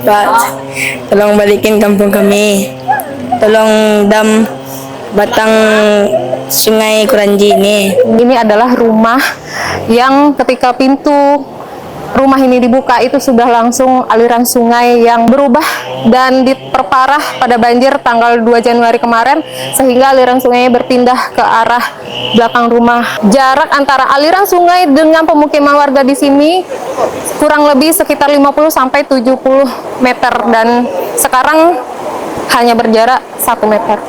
Pak, tolong balikin kampung kami. Tolong dam batang sungai Kuranji ini. Ini adalah rumah yang ketika pintu rumah ini dibuka itu sudah langsung aliran sungai yang berubah dan diperparah pada banjir tanggal 2 Januari kemarin, sehingga aliran sungainya berpindah ke arah belakang rumah. Jarak antara aliran sungai dengan pemukiman warga di sini kurang lebih sekitar 50 sampai 70 meter dan sekarang hanya berjarak 1 meter.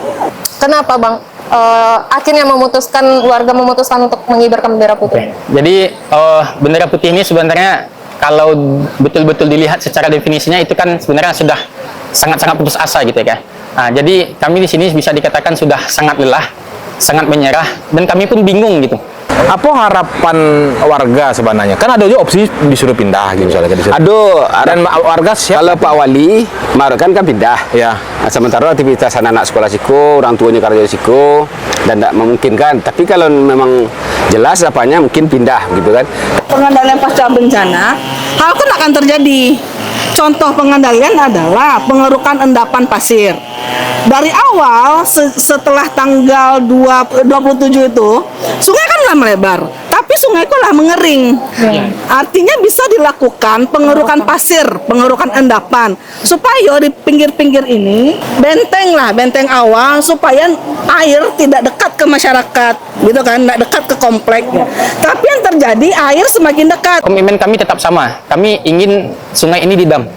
Kenapa, Bang? Akhirnya warga memutuskan untuk mengibarkan bendera putih. Jadi bendera putih ini sebenarnya kalau betul-betul dilihat secara definisinya itu kan sebenarnya sudah sangat-sangat putus asa gitu ya. Nah, jadi kami di sini bisa dikatakan sudah sangat lelah, sangat menyerah, dan kami pun bingung gitu. Apa harapan warga sebenarnya? Kan ada juga opsi disuruh pindah gitu misalnya. Aduh, dan warga siap. kalau Pak Wali kan pindah. Ya. Nah, sementara aktivitas anak-anak sekolah siko, orang tuanya kerja di siko, dan tidak memungkinkan. Tapi kalau memang jelas apanya mungkin pindah gitu kan. Pengendalian pasca bencana, hal itu akan terjadi. Contoh pengendalian adalah pengerukan endapan pasir. Dari awal setelah tanggal 27 itu, sungai kan udah melebar, tapi sungai itu lah mengering. Artinya bisa dilakukan pengerukan pasir, pengerukan endapan, supaya di pinggir-pinggir ini benteng awal supaya air tidak dekat ke masyarakat, gitu kan, tidak dekat ke komplek. Tapi yang terjadi air semakin dekat. Komitmen kami tetap sama. Kami ingin sungai ini didam.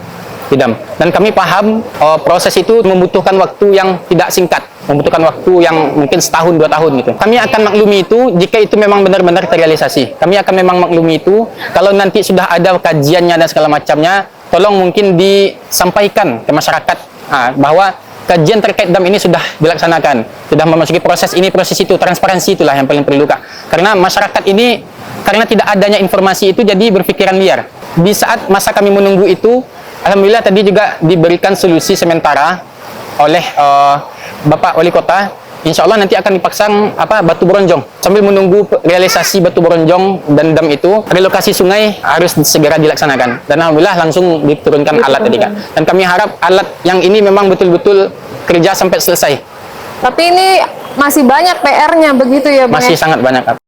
Dan kami paham proses itu membutuhkan waktu yang tidak singkat, membutuhkan waktu yang mungkin setahun 2 tahun gitu. Kami akan maklumi itu jika itu memang benar-benar terrealisasi. Kami akan memang maklumi itu kalau nanti sudah ada kajiannya dan segala macamnya, tolong mungkin disampaikan ke masyarakat bahwa kajian terkait dam ini sudah dilaksanakan, sudah memasuki proses ini, proses itu, transparansi itulah yang paling perlu, Kak. Karena masyarakat ini karena tidak adanya informasi itu jadi berpikiran liar. Di saat masa kami menunggu itu, alhamdulillah tadi juga diberikan solusi sementara oleh Bapak Wali Kota. Insya Allah nanti akan dipasang batu bronjong. Sambil menunggu realisasi batu bronjong dan dam itu, relokasi sungai harus segera dilaksanakan. Dan alhamdulillah langsung diturunkan alat tadi, Kak. Dan kami harap alat yang ini memang betul-betul kerja sampai selesai. Tapi ini masih banyak PR-nya begitu ya, Bang? Masih sangat banyak, Kak.